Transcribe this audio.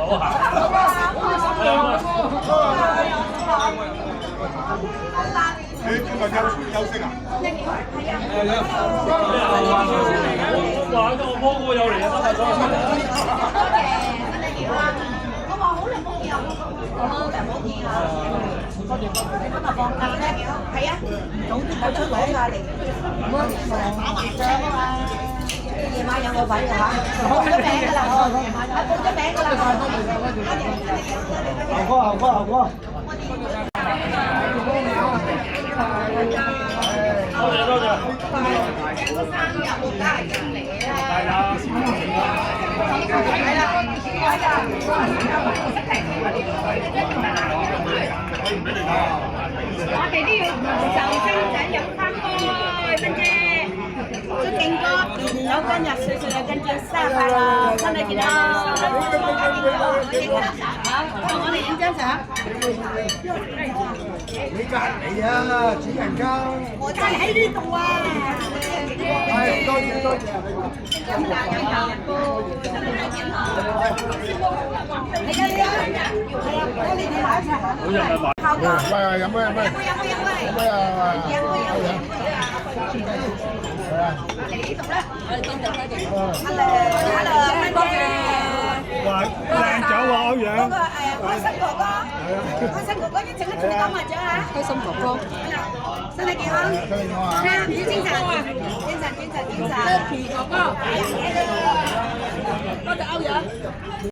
好行。你今日休息啊？哇！我鋪過有嚟啊！我話好耐冇見啊！好耐冇見啊！你今日放假咧？係啊，早啲跑出嚟啊！嚟打麻將啊嘛！夜晚有個位㗎嚇，報咗名㗎啦，報咗名㗎啦。後哥。多謝。個生日冇家人嚟嘅。係啊。係啦。我哋都要就生仔飲翻杯，芬姐。祝勁哥年有今日，歲歲有今朝，生日快樂，身體健康，我哋影張相。你隔離啊，主人家。我真係喺呢度啊！係，多謝多謝。你啊，你哋埋一齊啊！好人咪買。喂，飲咩？咩啊？嚟呢度啦！Hello，多謝。哇！靚酒喎，歐陽。嗰個開心哥哥，開心哥哥一陣間同你打麻將啊！開心哥哥，身體健康，精神，皮哥哥，多謝歐陽。